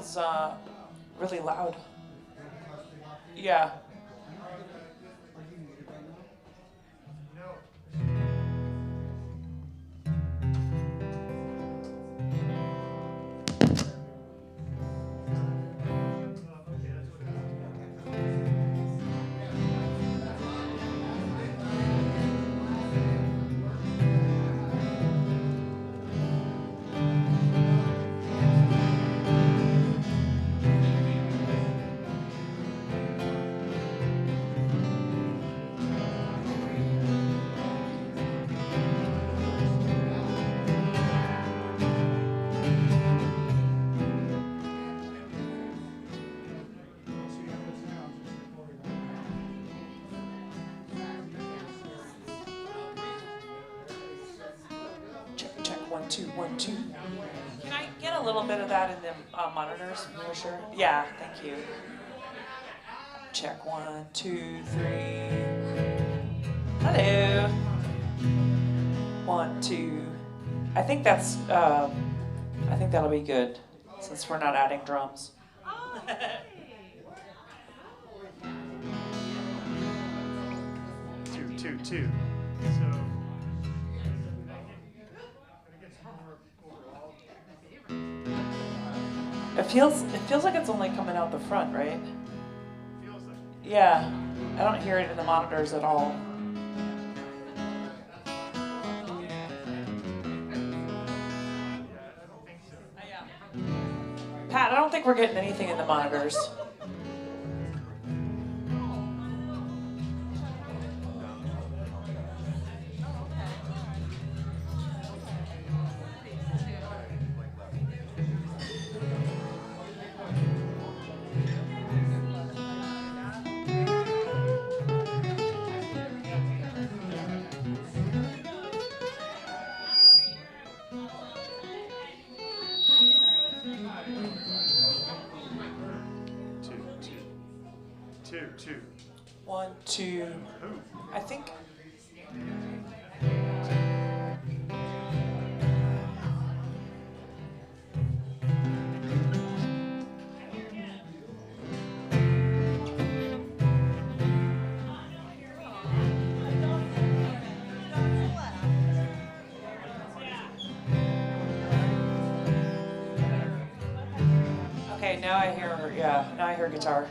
feels really loud. Yeah. Check, 1, 2, 1, 2. Can I get a little bit of that in the monitors for sure? Yeah, thank you. Check, 1, 2, 3. Hello. 1, 2. I think that'll be good since we're not adding drums. Two. It feels like it's only coming out the front, right? Yeah, I don't hear it in the monitors at all. Pat, I don't think we're getting anything in the monitors. Two. 1, 2. I think. Okay, now I hear guitar.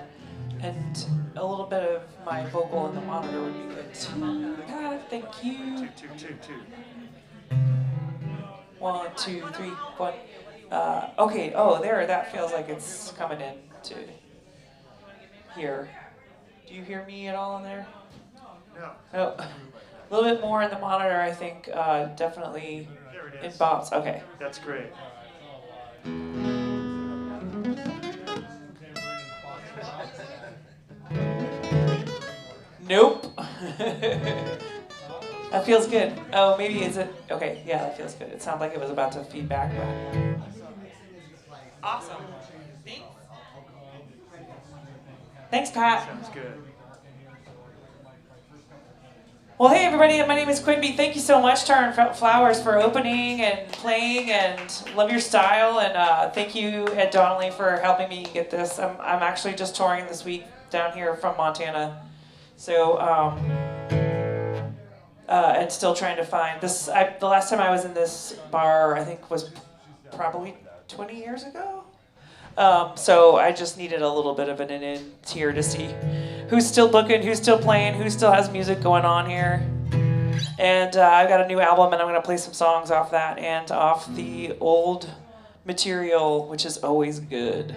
And a little bit of my vocal in the monitor would be good too. God, thank you. Two. 1, 2, 3, 1. Okay, oh, there, that feels like it's coming in to here. Do you hear me at all in there? No. Oh, a little bit more in the monitor, I think, definitely in bops. Okay. That's great. Nope. That feels good. Oh, maybe is it? Okay, yeah, that feels good. It sounded like it was about to feed back. Awesome. Thanks, Pat. Sounds good. Well, hey, everybody. My name is Quimby. Thank you so much, Tar and Flowers, for opening and playing, and love your style. And thank you, Ed Donnelly, for helping me get this. I'm actually just touring this week down here from Montana. So, and still trying to find this. The last time I was in this bar, I think, was probably 20 years ago. So I just needed a little bit of an in here to see who's still booking, who's still playing, who still has music going on here. And I've got a new album, and I'm going to play some songs off that and off the old material, which is always good.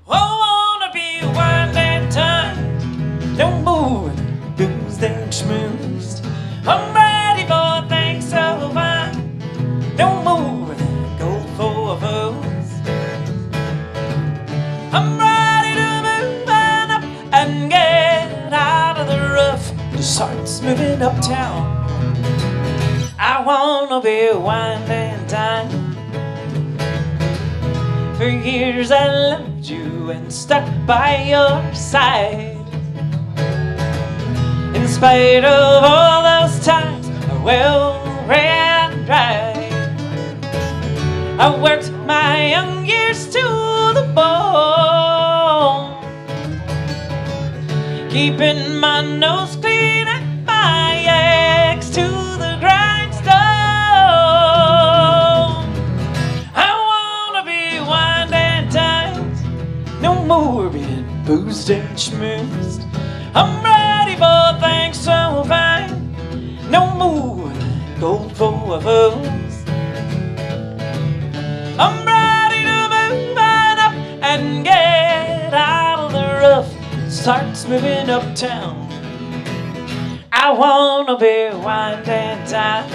I wanna be wined and dined, no more booze than schmoozed. I'm ready for things so fine, no more gold for foes. I'm ready to move on up and get out of the rough. The starts moving uptown. I wanna be wined and dined. For years I loved you and stuck by your side. In spite of all those times I well ran dry. I worked my young years to the bone, keeping my nose clean and my eggs to the grindstone. I wanna be wined and dined, no more being boozed and schmoozed. I'm ready for things so fine, no more gold for fools. I'm ready to move on up and get out of the rough, starts moving uptown. I wanna be wined and dined.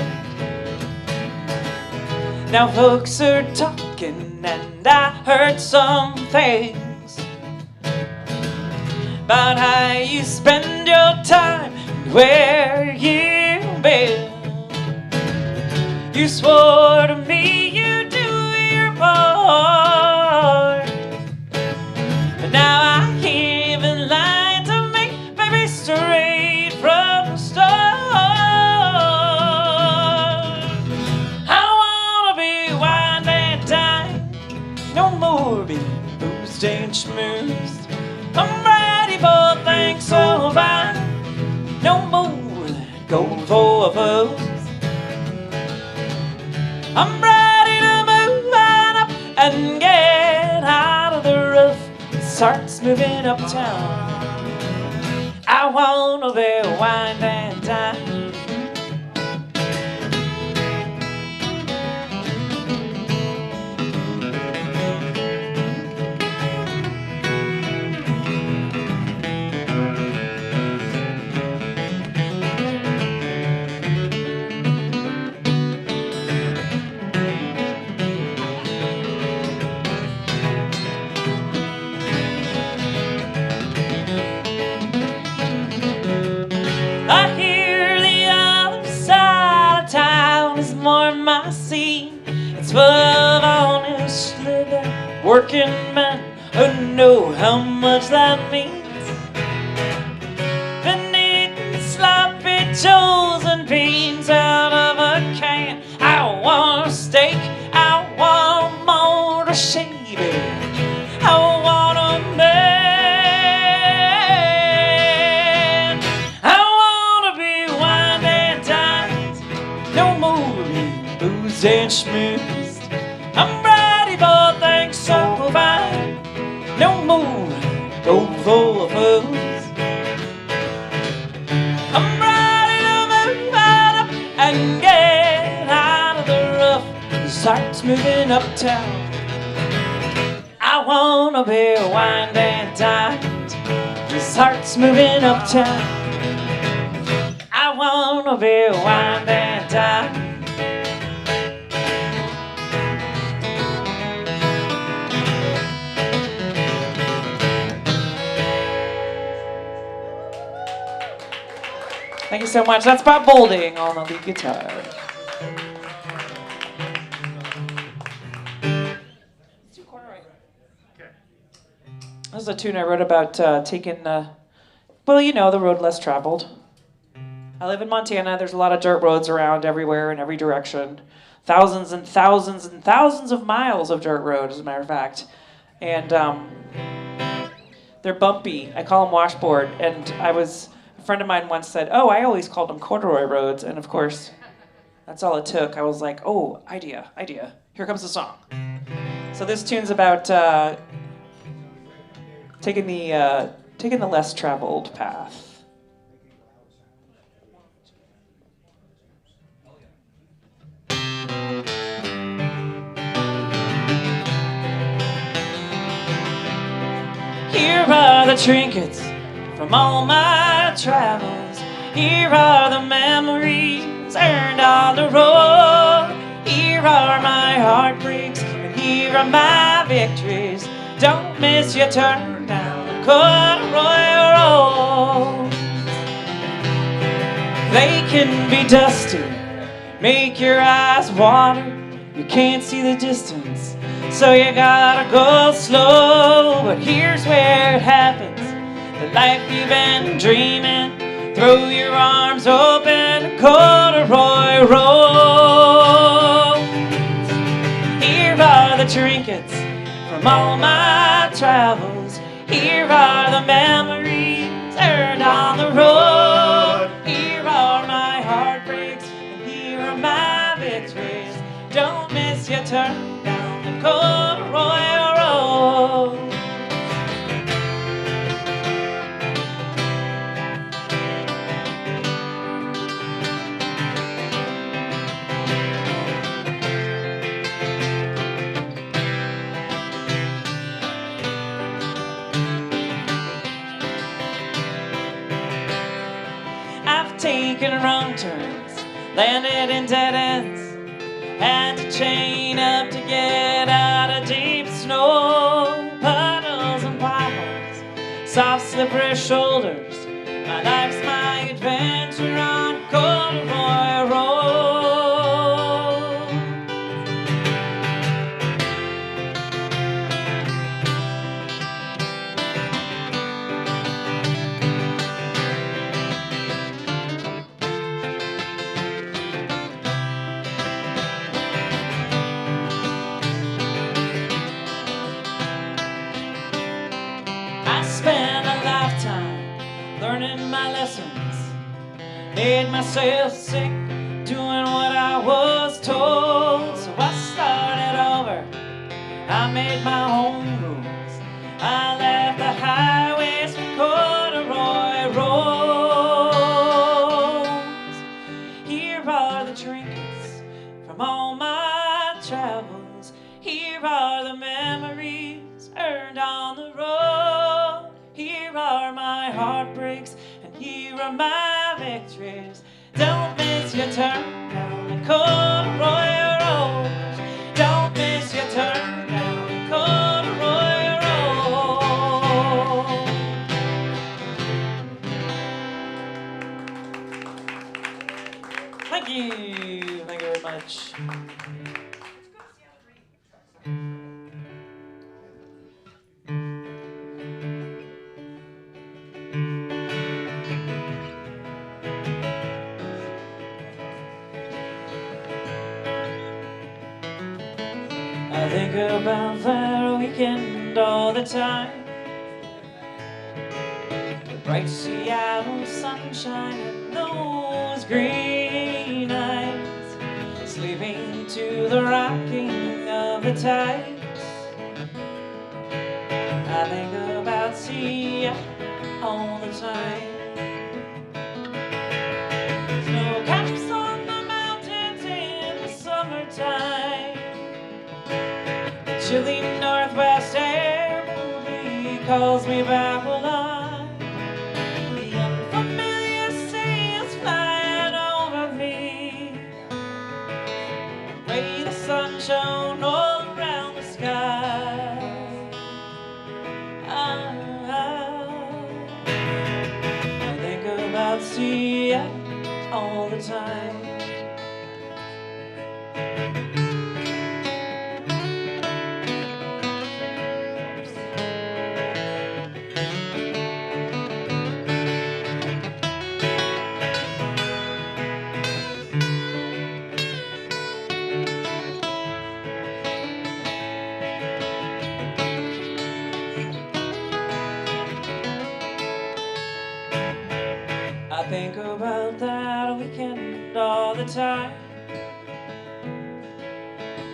Now folks are talking and I heard some things about how you spend your time and where you've been. You swore to me you'd do your part, but now I can't even lie to me, baby, straight from the start. I wanna be wined and dined, no more being boozed and schmoozed. I'm ready for things so fine, no more gold for fools. I'm ready to move on up and get out of the rough, starts moving uptown. I wanna be wined and dined. I hear the other side of town is more my scene. It's full of honest living, working men who know how much that means. Been eating sloppy joes and beans out of a can. I want a steak, I want more to shave it, I want a man. Boozed and schmoozed. I'm ready for things so fine, no more gold for fools. I'm ready to move on up and get out of the rough, starts moving uptown. I wanna be wined and dined, starts moving uptown. I wanna be wined and dined. Thank you so much. That's Bob Bolding on the lead guitar. This is a tune I wrote about taking, well, you know, the road less traveled. I live in Montana. There's a lot of dirt roads around everywhere in every direction. Thousands and thousands and thousands of miles of dirt road, as a matter of fact. And they're bumpy. I call them washboard. And a friend of mine once said, oh, I always called them corduroy roads. And of course, that's all it took. I was like, oh, idea. Here comes the song. So this tune's about taking the less traveled path. Here are the trinkets from all my travels. Here are the memories earned on the road. Here are my heartbreaks, and here are my victories. Don't miss your turn down the corduroy road. They can be dusty, make your eyes water. You can't see the distance, so you gotta go slow. But here's where it happens, the life you've been dreaming. Throw your arms open, corduroy road. the trinkets from all my travels. Here are the memories earned on the road. Here are my heartbreaks, and here are my victories. Don't miss your turn down the corduroy road. Taking wrong turns, landed in dead ends, had to chain up to get out of deep snow. Puddles and potholes, soft slippery shoulders. My life's my adventure on corduroy road. I spent a lifetime learning my lessons, made myself sick doing what I was told. So I started over, I made my own rules. I left the highways for corduroy roads. Here are the trinkets from all my travels. Here are the memories earned on the road. Here are my heartbreaks, and here are my victories. Don't miss your turn down the corduroy road. Don't miss your turn down the corduroy road. Thank you. Thank you very much. I think about that weekend all the time. The bright Seattle sunshine and those green eyes, sleeping to the rocking of the tides. I think about Seattle all the time. Snow caps on the mountains in the summertime. Chilly northwest air movie calls me back alive. The unfamiliar sea is flying over me. The way the sun shone all around the sky. I think about Seattle all the time. I think about that weekend all the time.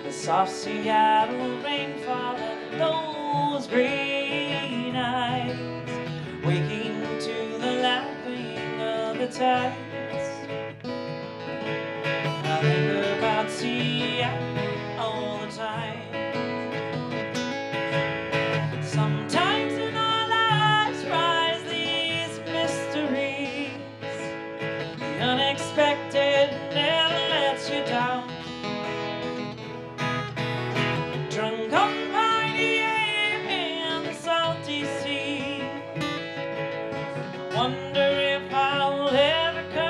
The soft Seattle rain falling, those green eyes, waking to the lapping of the tides. I think about Seattle all the time. Sometimes in our lives rise these mysteries. The unexpected never lets you down. Drunk on piney air and the salty sea. Wonder if I'll ever come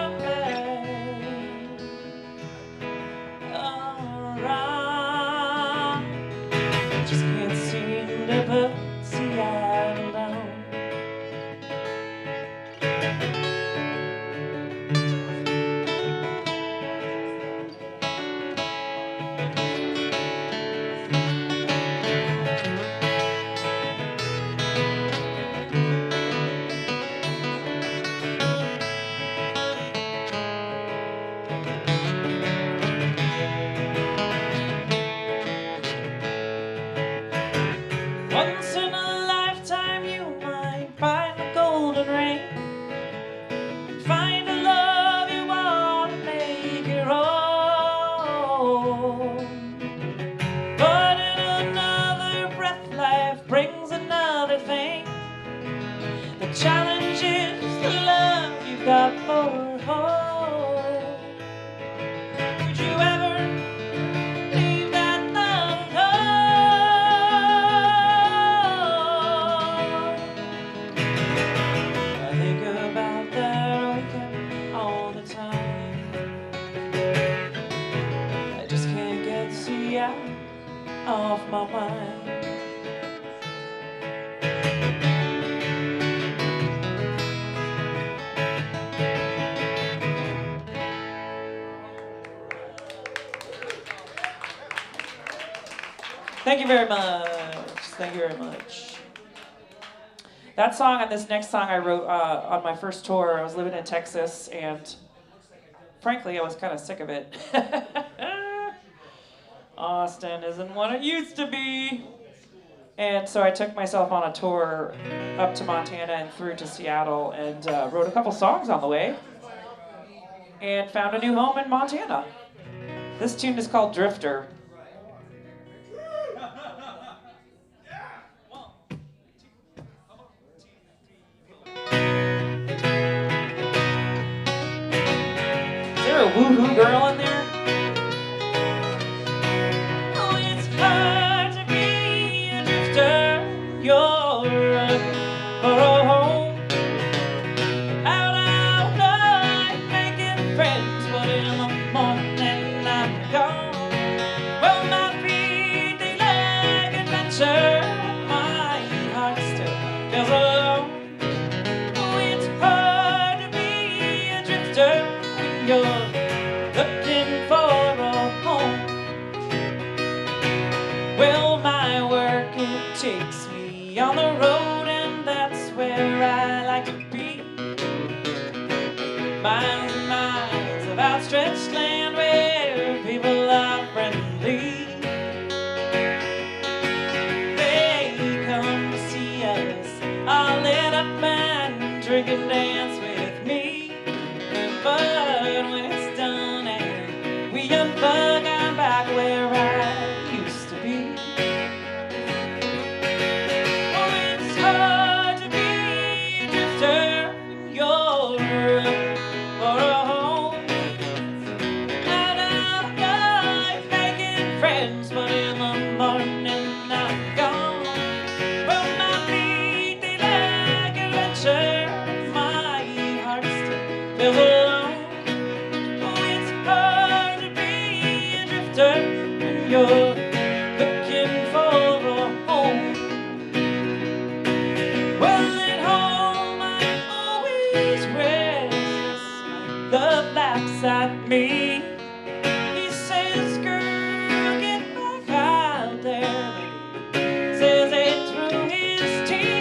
off my mind. Thank you very much. Thank you very much. That song and this next song I wrote on my first tour. I was living in Texas, and frankly, I was kind of sick of it. Austin isn't what it used to be. And so I took myself on a tour up to Montana and through to Seattle and wrote a couple songs on the way and found a new home in Montana. This tune is called Drifter. Is there a woohoo girl in there? Oh, it's hard to be a drifter. You're running for a home. Out all night making friends, but in the morning I'm gone. Well, my feet, they lack adventure. My heart still feels alone. Oh, it's hard to be a drifter when you're looking for a home. Well, my work, it takes me on the road, and that's where I like to be. Miles and miles of outstretched land where people are friendly. They come to see us all lit up and drink and dance with me. But when it's done and we unplug, I'm back where I used to be. Oh, it's hard to be a drifter when you're looking for a home. Out all night making friends, but in the morning I'm gone. Well, my feet, they lack adventure. My heart still feels alone. Oh, it's hard to be a drifter when you're looking for a home. Well, at home I'm always restless. My love laughs at me. He says, girl, get back out there. Says it through his tears.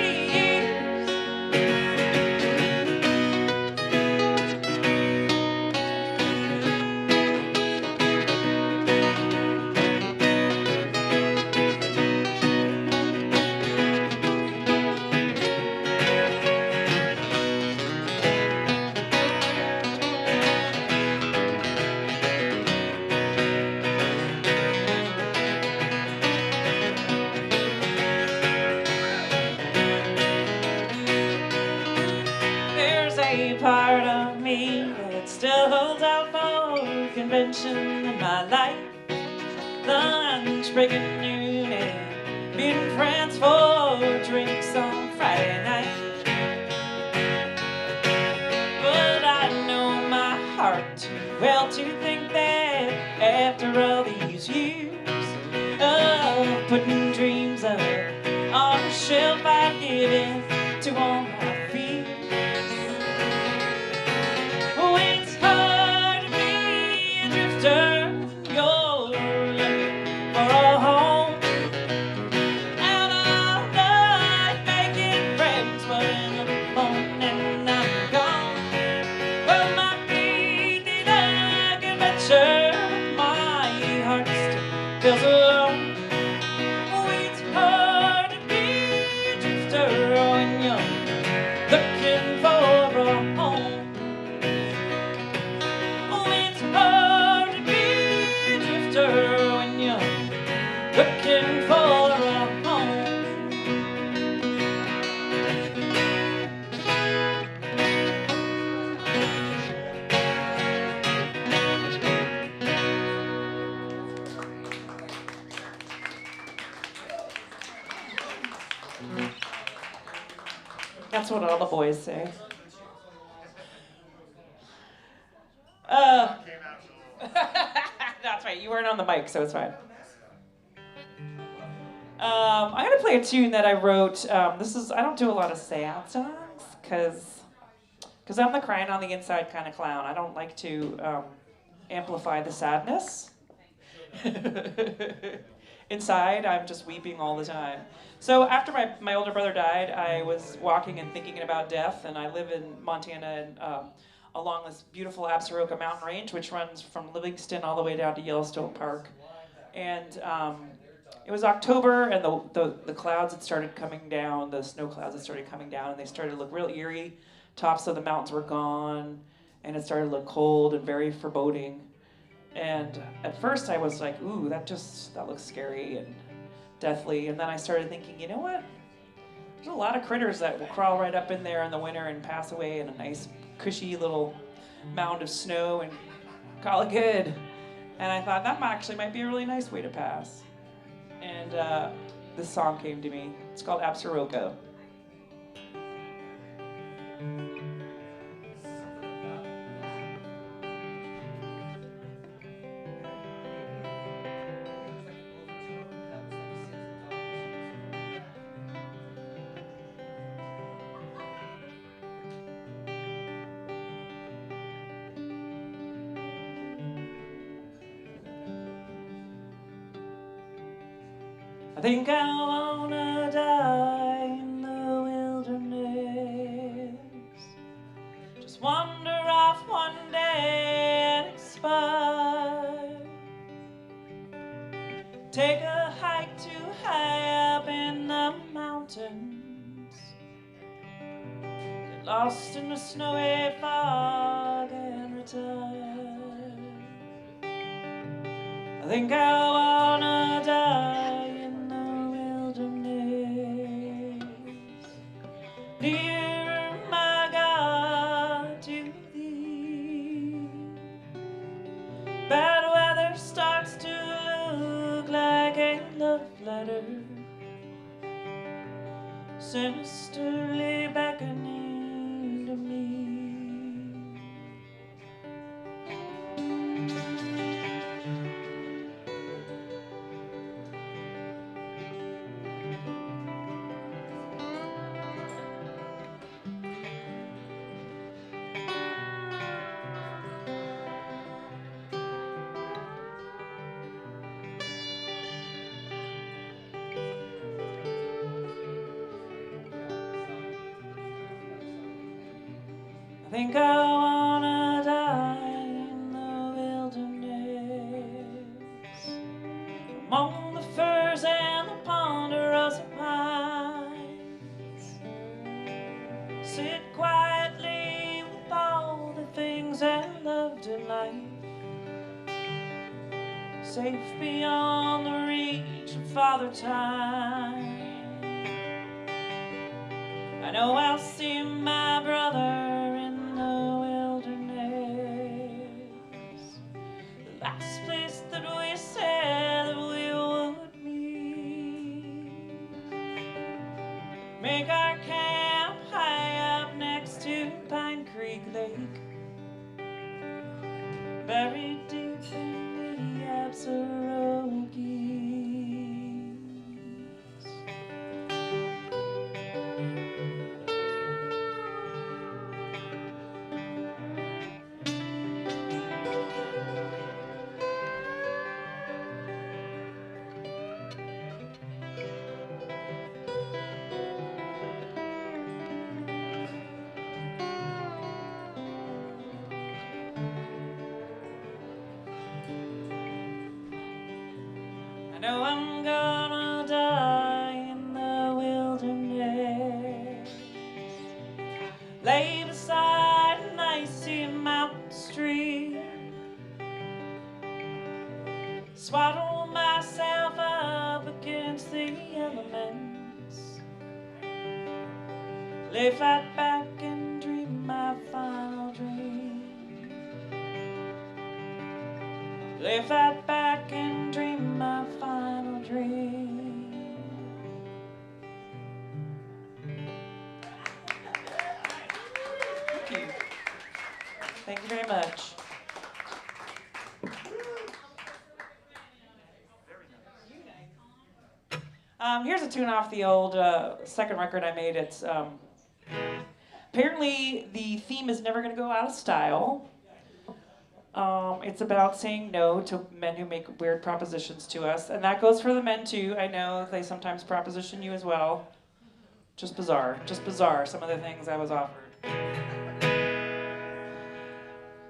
There's a part of me that still holds out for convention in my life. Lunch break at noon and meeting friends for drinks on Friday night. But I know my heart too well to think that after all these years of putting dreams up on a shelf, I'd give in to all my fears. Oh, it's hard to be a drifter when you're looking for a home. Out all night making friends, but in the morning I'm gone. Well, my feet, they lack adventure. My heart still feels alone. Oh, it's hard to be a drifter when you're looking for a home. Oh, it's hard to be a drifter when you're looking for a home. That's what all the boys say. That's right, you weren't on the mic, so it's fine. I'm gonna play a tune that I wrote. I don't do a lot of sad songs because I'm the crying on the inside kind of clown. I don't like to amplify the sadness. Inside, I'm just weeping all the time. So after my older brother died, I was walking and thinking about death, and I live in Montana and along this beautiful Absaroka mountain range, which runs from Livingston all the way down to Yellowstone Park. And it was October, and the clouds had started coming down, the snow clouds had started coming down, and they started to look real eerie. Tops of the mountains were gone, and it started to look cold and very foreboding. And at first I was like, ooh, that looks scary and deathly. And then I started thinking, you know what? There's a lot of critters that will crawl right up in there in the winter and pass away in a nice, cushy little mound of snow and call it good. And I thought that actually might be a really nice way to pass. And this song came to me. It's called Absaroka. I think I wanna die in the wilderness. Just wander off one day and expire. Take a hike too high up in the mountains. Get lost in the snowy fog and retire. I think I wanna die near my God to thee. Bad weather starts to look like a love letter, sinisterly beckoning to me. I think I wanna die in the wilderness, among the firs and the ponderosa pines. Sit quietly with all the things I loved in life, safe beyond the reach of Father Time. I know I'll see my brother in the wilderness, the last place that we said that we would meet. Make our camp high up next to Pine Creek Lake, buried deep in the Absarokies. I know I'm gonna die in the wilderness, lay beside an icy mountain stream, swaddle myself up against the elements, lay flat back and dream my final dream, lay flat back and dream my final dream. Thank you. Thank you very much. Here's a tune off the old second record I made. It's apparently the theme is never going to go out of style. It's about saying no to men who make weird propositions to us, and that goes for the men too. I know they sometimes proposition you as well. Just bizarre, some of the things I was offered.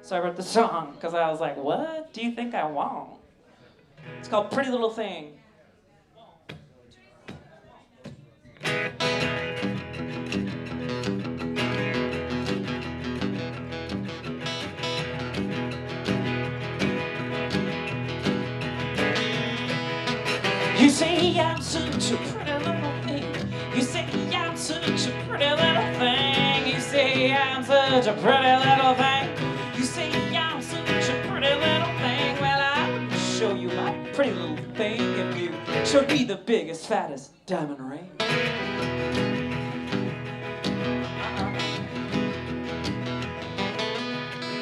So I wrote the song because I was like, what do you think I want? It's called Pretty Little Thing. You say I'm such a pretty little thing. You say I'm such a pretty little thing. You say I'm such a pretty little thing. You say I'm such a pretty little thing. Well, I would show you my pretty little thing if you showed me the biggest, fattest diamond ring.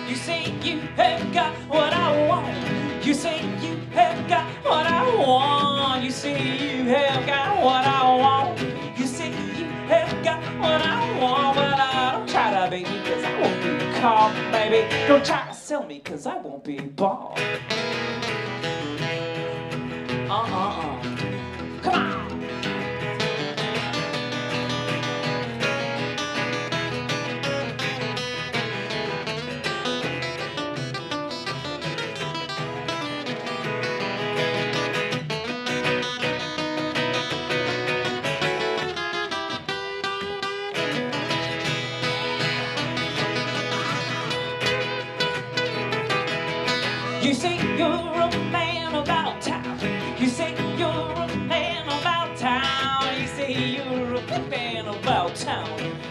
You say you have got what I want. You say you have got what I want. You say you have got what I want. You say you have got what I want. Well, I don't try to bait me cause I won't be caught, baby. Don't try to sell me cause I won't be bought. Come on. You say you're a man about town. You say you're a man about town. You say you're a man about town.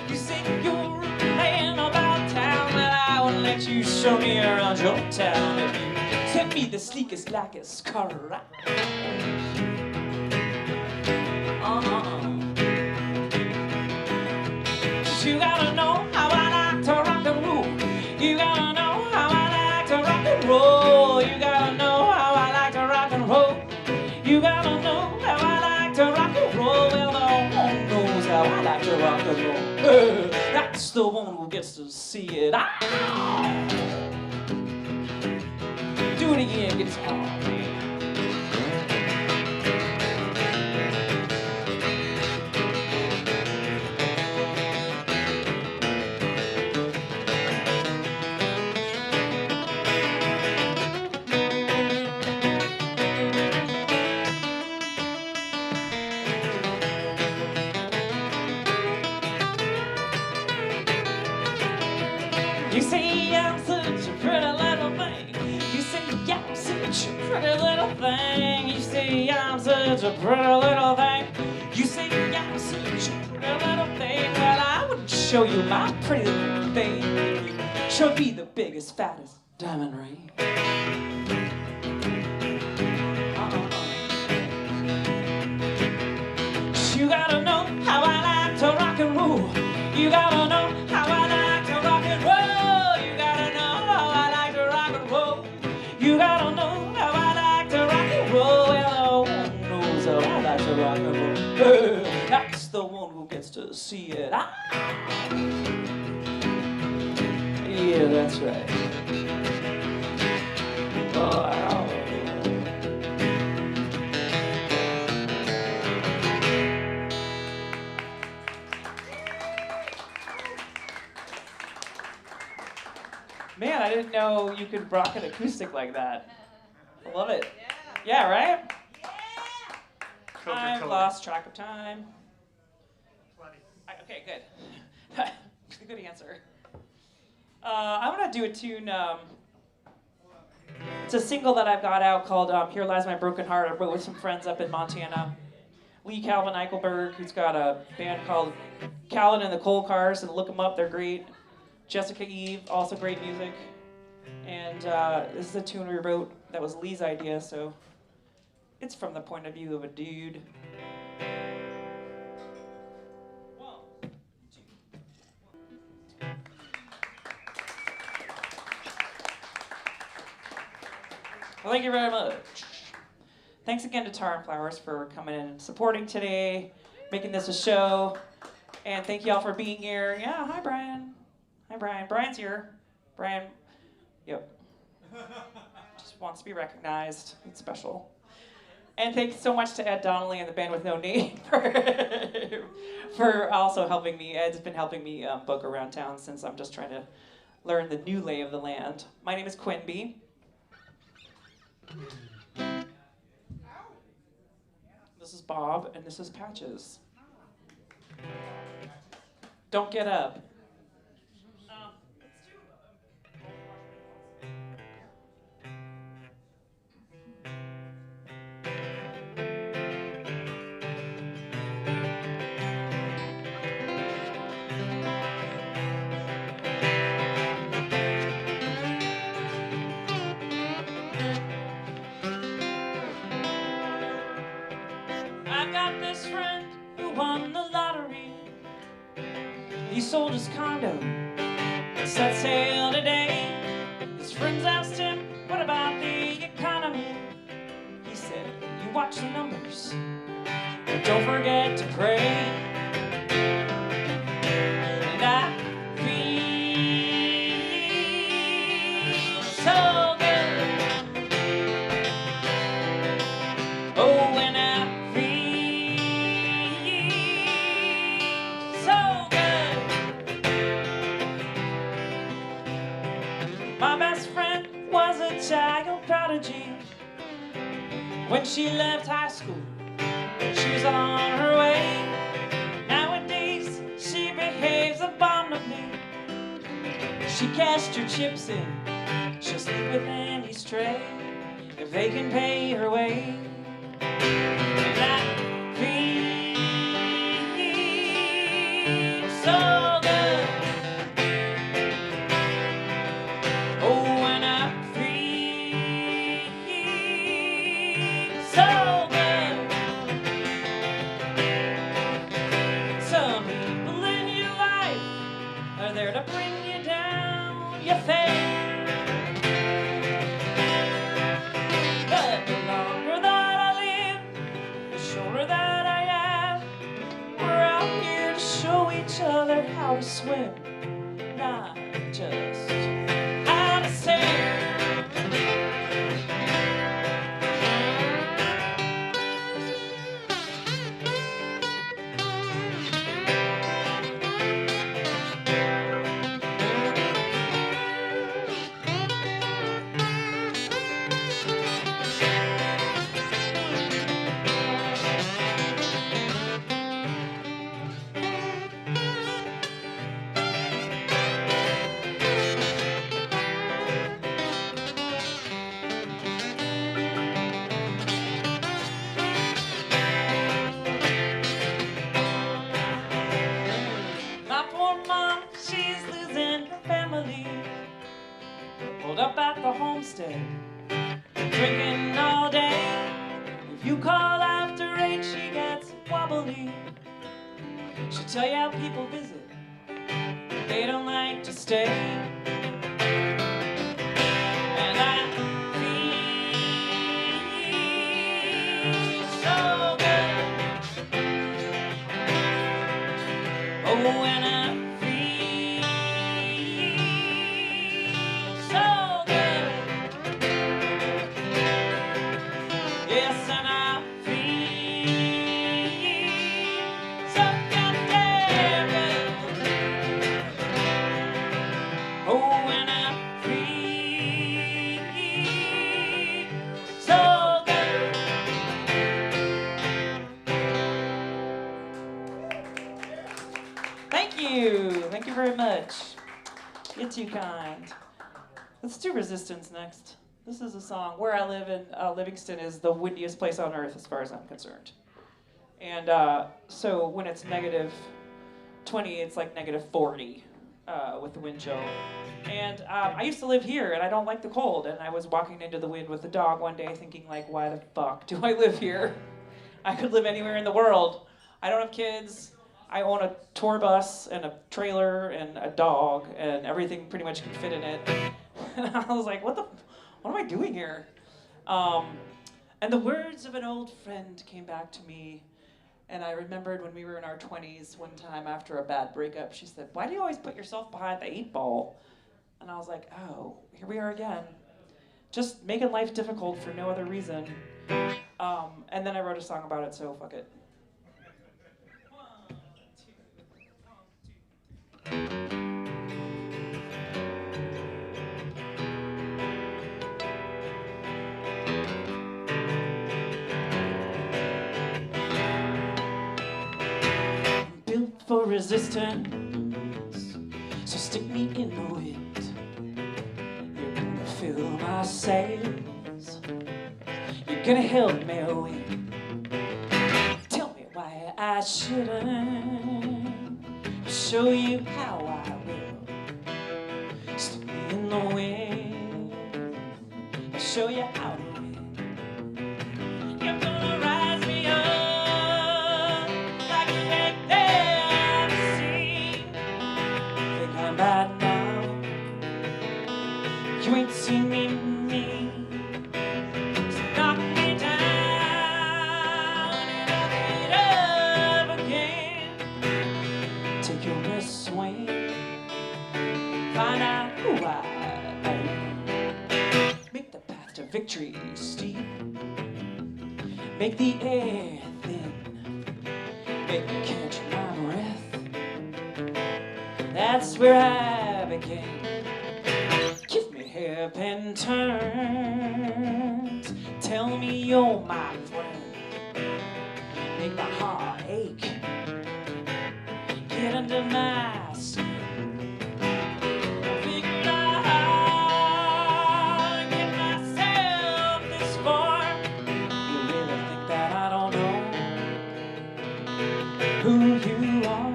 You say you're a man about town. And I would let you show me around your town if you sent me the sleekest, blackest car around. You gotta know how I like to rock and roll. You gotta know how I like to rock and roll. You gotta know how I like to rock and roll. You gotta know how I like to rock and roll. Well, the one knows how I like to rock and roll. That's the one who gets to see it. Ow! Do it again, guitar man. You say I'm such a pretty little thing. You say I'm such a pretty little thing. You say I'm such a pretty little thing. You say I'm such a pretty little thing. Well, I would show you my pretty little thing if you showed me the biggest, fattest diamond ring. You gotta know how I like to rock and roll. You gotta know how I like to rock and roll. You gotta know how I like to rock and roll. You gotta know how I like to rock and roll. Well, no one knows how I like to rock and roll. That's the one who gets to see it. Yeah, that's right. Oh. Man, I didn't know you could rock an acoustic like that. I love it. Yeah, right? Yeah. I've lost track of time. Okay, good. Good answer. I'm going to do a tune. It's a single that I've got out called Here Lies My Broken Heart. I wrote with some friends up in Montana. Lee Calvin Eichelberg, who's got a band called Calvin and the Coal Cars, and look them up, they're great. Jessica Eve, also great music. And this is a tune we wrote that was Lee's idea, so it's from the point of view of a dude. Well, thank you very much. Thanks again to Tar and Flowers for coming in and supporting today, making this a show. And thank y'all for being here. Yeah, hi, Brian. Hi, Brian. Brian's here. Brian, yep. Just wants to be recognized. It's special. And thanks so much to Ed Donnelly and the band with no name for also helping me. Ed's been helping me book around town since I'm just trying to learn the new lay of the land. My name is Quinby. This is Bob, and this is Patches. Don't get up. He sold his condo and set sail today. His friends asked him, what about the economy? He said, you watch the numbers, but don't forget to pray. And I feel so good. Oh, and I child prodigy. When she left high school, she was on her way. Nowadays, she behaves abominably. She cashed her chips in. She'll sleep with any stray if they can pay her way. And I feel so good. Oh, and I so good. Some people in your life are there to bring you down, you think. But the longer that I live, the shorter that I am. We're out here to show each other how to swim, not just how to sail. Up at the homestead, drinking all day. If you call after 8, she gets wobbly. She'll tell you how people visit, they don't like to stay. And I feel so good. Oh, and I Thank you very much. You're too kind. Let's do Resistance next. This is a song. Where I live in Livingston is the windiest place on earth as far as I'm concerned. And so when it's -20, it's like -40 with the wind chill. And I used to live here, and I don't like the cold. And I was walking into the wind with the dog one day thinking, like, why the fuck do I live here? I could live anywhere in the world. I don't have kids. I own a tour bus and a trailer and a dog, and everything pretty much can fit in it. And I was like, what am I doing here? And the words of an old friend came back to me. And I remembered when we were in our 20s one time after a bad breakup, she said, "Why do you always put yourself behind the 8 ball?" And I was like, oh, here we are again. Just making life difficult for no other reason. And then I wrote a song about it, so fuck it. Built for resistance, so stick me in the wind. You're gonna fill my sails, you're gonna help me win. Tell me why I shouldn't, show you how I will. Stick me in the wind, I'll show you how to win. You're gonna rise me up like you ain't never seen. Think I'm bad now, you ain't seen me mean. So knock me down and I'll get up again. Take your best swing, find out who I am. Make the path to victory steep, make the air thin, make me catch my breath. That's where I began. Give me hairpin turns, tell me you're my friend. Make my heart ache, get under my skin. Figure out how to get myself this far. You really think that I don't know who you are?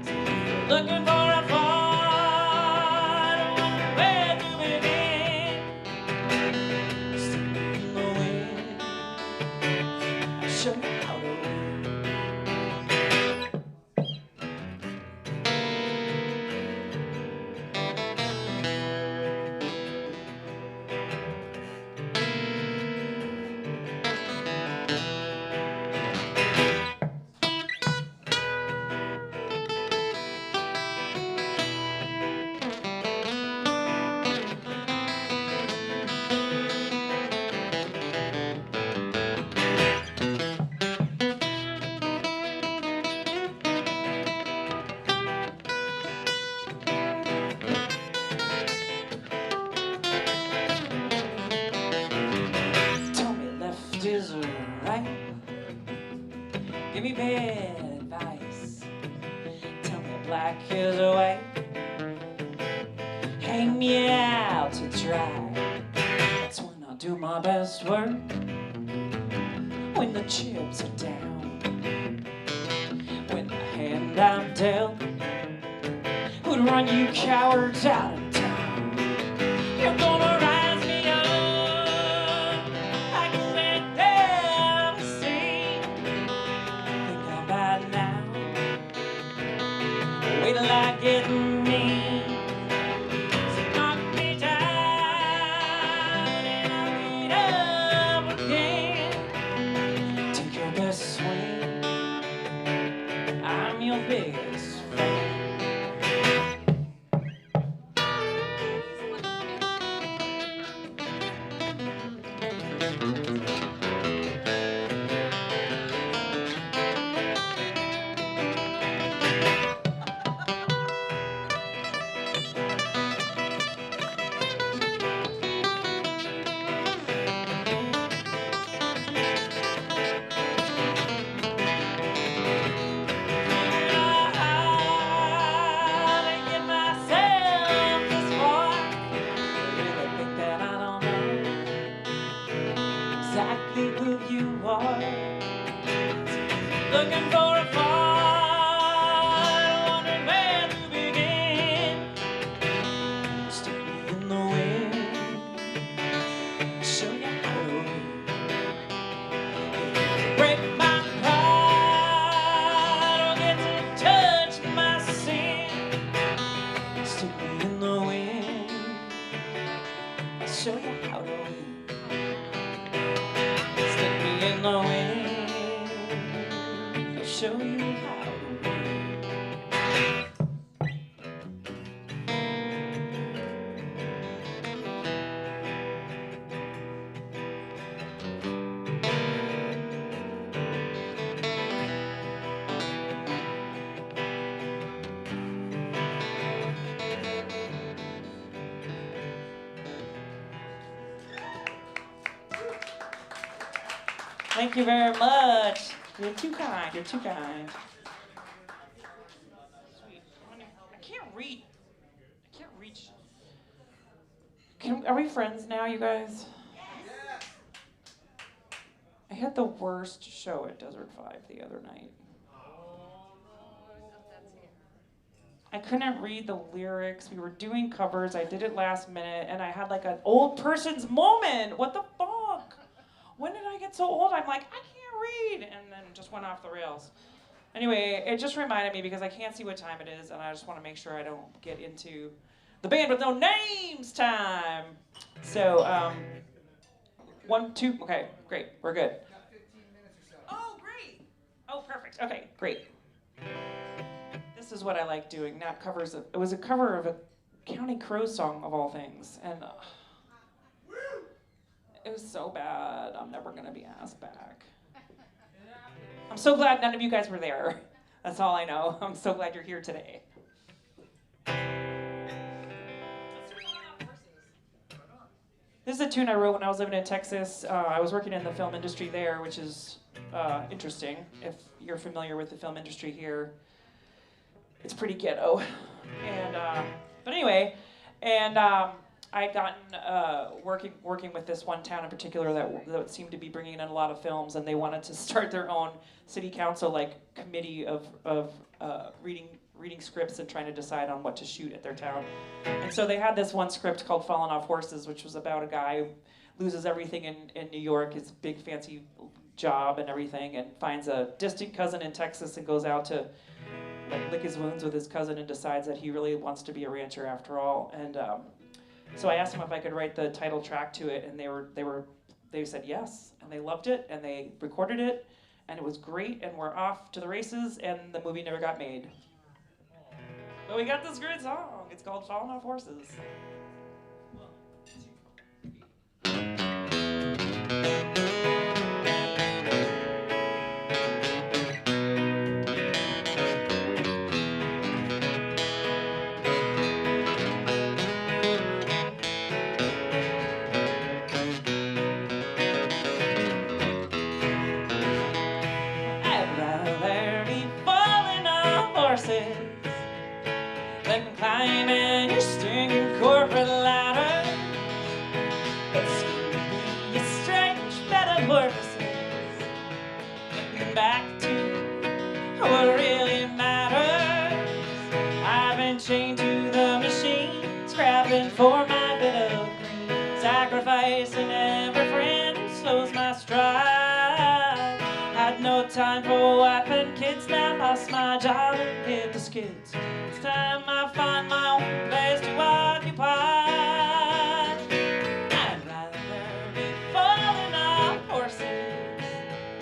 So if you're looking for a fight, I wonder where you begin. Stick me in the wind, I'll show you how to win. Tell me left is right, give me bad advice. Tell me black is white, hang me out to dry. That's when I do my best work, when the chips are down, when the hand I'm dealt would run you cowards out of town. You're gonna rise me up like you ain't never seen. Think I'm bad now, wait till I get mean. So knock me down and I'll get up again. Take your best swing, I'm your biggest fan. Figure out show you how. Thank you very much. You're too kind. You're too kind. Sweet. I can't read. I can't reach. Are we friends now, you guys? I had the worst show at Desert 5 the other night. I couldn't read the lyrics. We were doing covers. I did it last minute, and I had like an old person's moment. What the fuck? When did I get so old? I'm like, I can't read, and then just went off the rails. Anyway, it just reminded me because I can't see what time it is, and I just want to make sure I don't get into the band with no names time. So, 1, 2, okay, great, we're good. Oh, great. Oh, perfect. Okay, great. This is what I like doing, not covers. It was a cover of a Counting Crows song of all things, and it was so bad. I'm never gonna be asked back. I'm so glad none of you guys were there. That's all I know. I'm so glad you're here today. This is a tune I wrote when I was living in Texas. I was working in the film industry there, which is interesting. If you're familiar with the film industry here, it's pretty ghetto. And but anyway, and I'd gotten working with this one town in particular that seemed to be bringing in a lot of films, and they wanted to start their own city council committee of reading scripts and trying to decide on what to shoot at their town. And so they had this one script called Falling Off Horses, which was about a guy who loses everything in New York, his big fancy job and everything, and finds a distant cousin in Texas and goes out to lick his wounds with his cousin and decides that he really wants to be a rancher after all. And so I asked them if I could write the title track to it, and they said yes, and they loved it, and they recorded it, and it was great, and we're off to the races, and the movie never got made. But we got this great song. It's called Falling Off Horses. Then climbing your stinking corporate ladder. It's gonna be a strange metamorphosis. Getting back to what really matters. I've been chained to the machine, scrapping for my bit of green, sacrificing every friend who slows my stride. Had no time for wife and kids, now lost my job and hit the skids. It's time I find my own place to occupy. I'd rather be falling off horses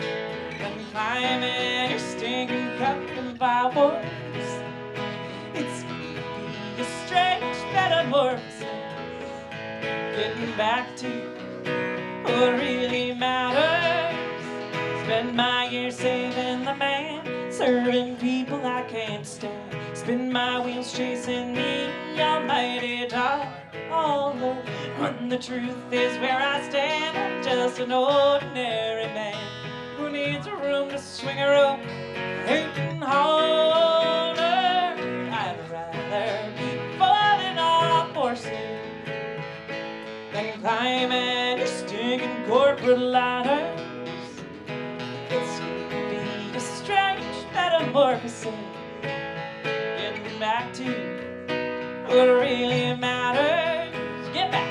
than climbing your stinking cup and fireworks. It's gonna be a strange metamorphosis, getting back to what really matters. Spend my years saving the man, serving people I can't stand. Spin my wheels chasing the almighty dollar. When the truth is where I stand, I'm just an ordinary man who needs a room to swing a rope, hating harder. I'd rather be falling off horses than climbing your stinking corporate ladders. It's gonna be a strange metamorphosis, getting back to what really matters. Get back.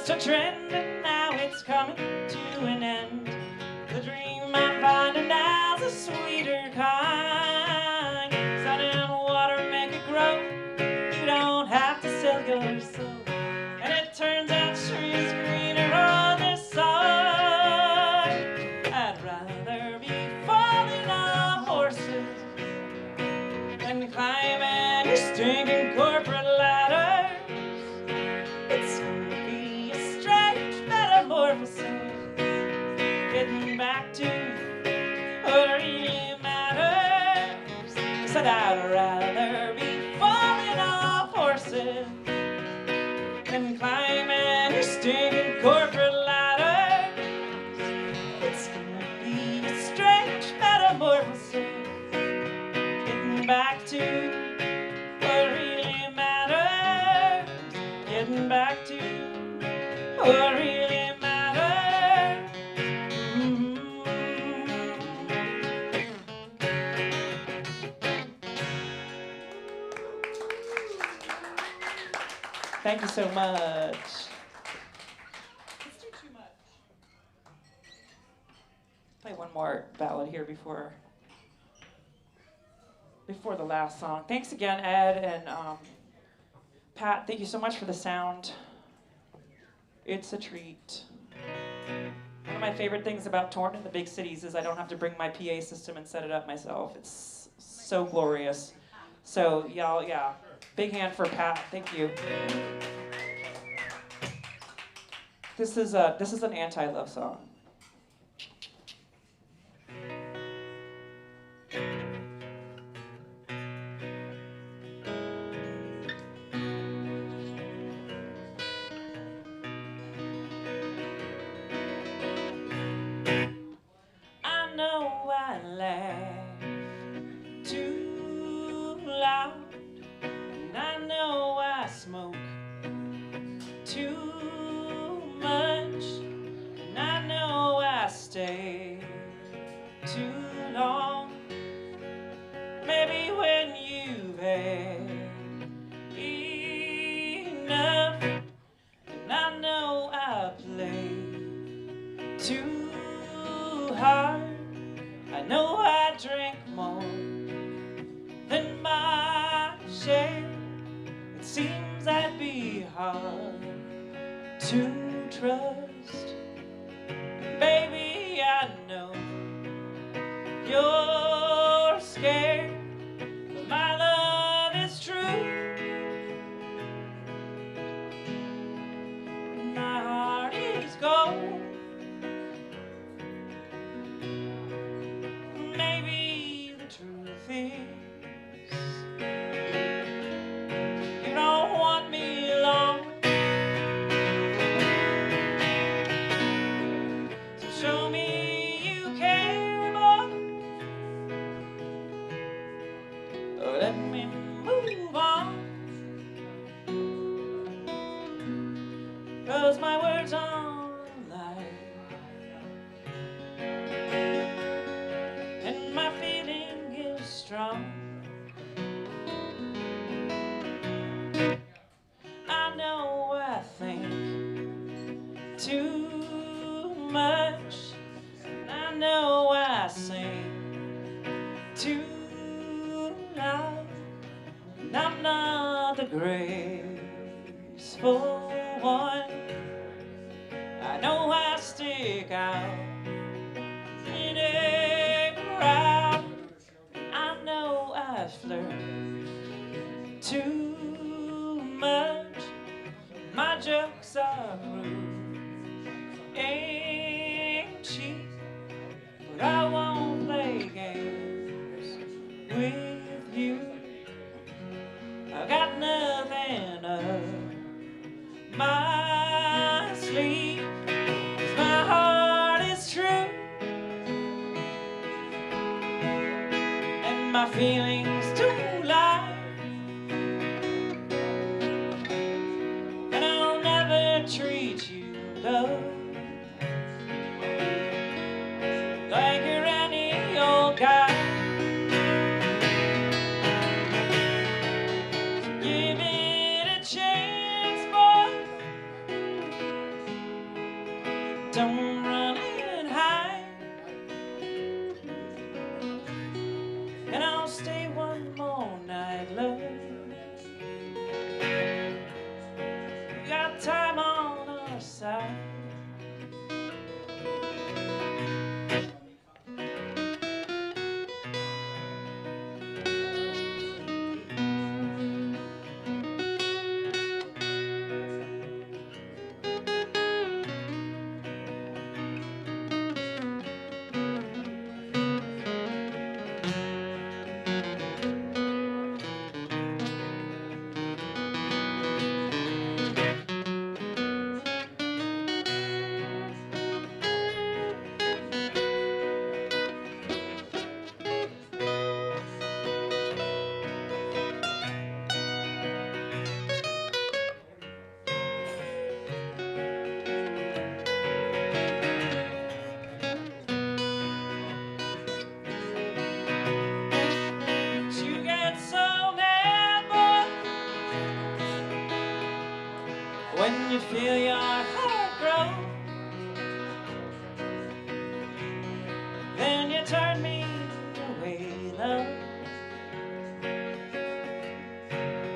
a trend and now it's coming to an end. The dream I'm finding now's a sweeter kind. Sun and water make it grow. You don't have to sell your soul. And it turns out trees greener on this side. I'd rather be falling off horses than climbing your stinking corporate ladders. It's gonna be a strange metamorphosis, getting back to what really matters. Said I'd rather be falling off horses than climbing your stinking corporate ladders. It's gonna be a strange metamorphosis, getting back to what really matters. Getting back to what really matters. Thank you so much. Let's do too much. Play one more ballad here before the last song. Thanks again, Ed and Pat. Thank you so much for the sound. It's a treat. One of my favorite things about touring in the big cities is I don't have to bring my PA system and set it up myself. It's so glorious. So y'all, yeah, big hand for Pat. Thank you. This is an anti-love song. I know I laugh too loud, and I know I smoke too much, and I know I stay too long. Maybe when you've had enough, and I know I play too hard. I know I drink more than my share. It seems I'd be hard to trust. Baby, I know you're scared, but my love is true. My heart is gold. Maybe the truth is you don't want me alone. So show me you care, boy, or let me move on. 'Cause my words aren't light, and my feeling is strong. I know I think too much, and I know I sing too loud, and I'm not the graceful one. I know I stick out in a crowd. I know I flirt too much. My jokes are crude, ain't cheap, but I won't play games with you. I got nothing up my sleeve, 'cause my heart is true, and my feelings too light, and I'll never treat you, love, like you're any old guy. So give it a chance, boy, when you feel your hair grow, then you turn me away, love,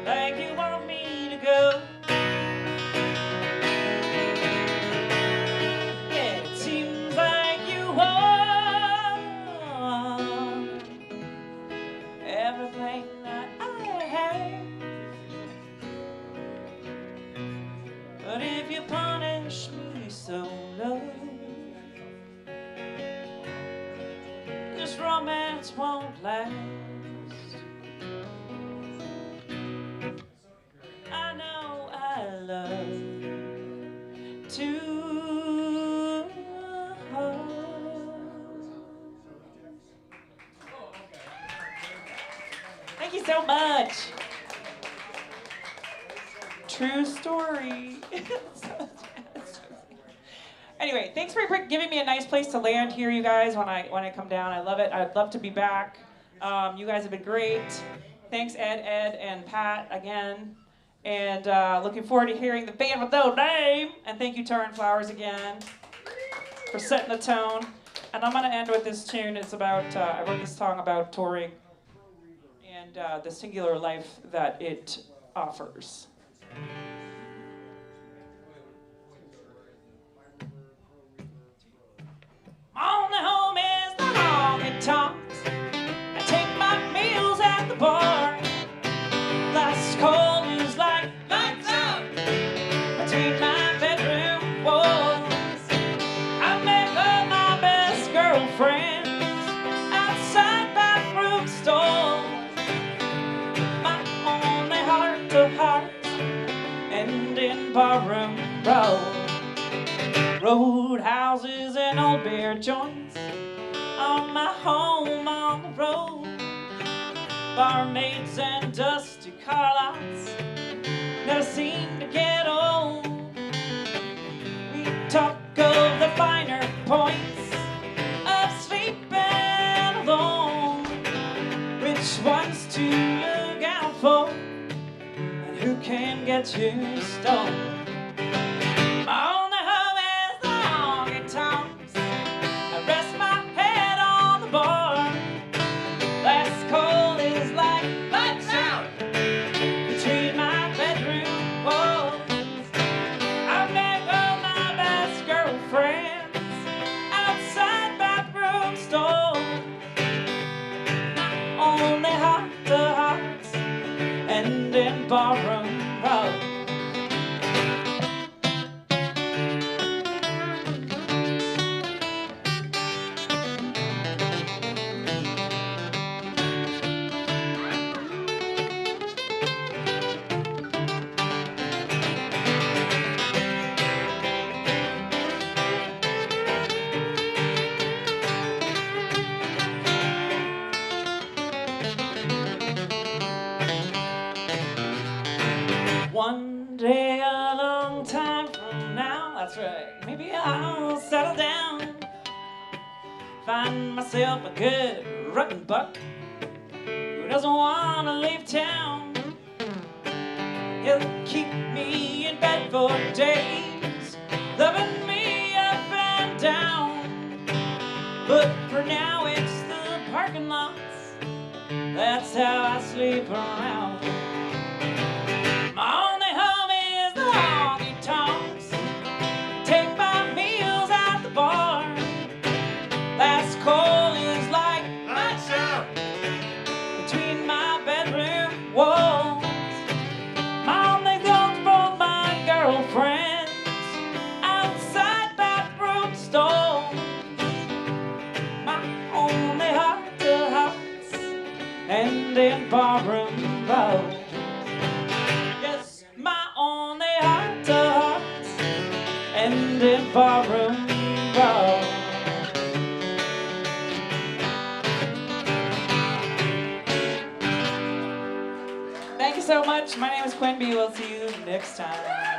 like you want me to go. Yeah, it seems like you want everything that I have, but if you punish me so, love, this romance won't last. I know I love too hard. Thank you so much. True story. Anyway, thanks for giving me a nice place to land here, you guys, when I come down. I love it. I'd love to be back. You guys have been great. Thanks, Ed, and Pat, again. And looking forward to hearing the band with no name. And thank you, Tar and Flowers, again, for setting the tone. And I'm going to end with this tune. It's about, I wrote this song about touring and the singular life that it offers. Only home is the honky tonks. I take my meals at the bar. Last call is like lights out between my bedroom walls. I make all my best girlfriends outside bathroom stalls. My only heart-to-hearts end in barroom brawls. Roadhouses and old beer joints on my home on the road. Barmaids and dusty car lots never seem to get old. We talk of the finer points of sleeping alone, which ones to look out for and who can get you stoned. Barroom road. One day, a long time from now, that's right, maybe I'll settle down, find myself a good ruttin' buck who doesn't want to leave town. He'll keep me in bed for days, loving me up and down, but for now it's the parking lots, that's how I sleep around. My only home is the honky tonks. Take my meals at the bar. Last call is like lights out between my bedroom walls. My only thoughts from my girlfriends outside bathroom stalls. My only heart-to-hearts end in barroom road. And in barroom bar. Thank you so much. My name is Quimby. We'll see you next time.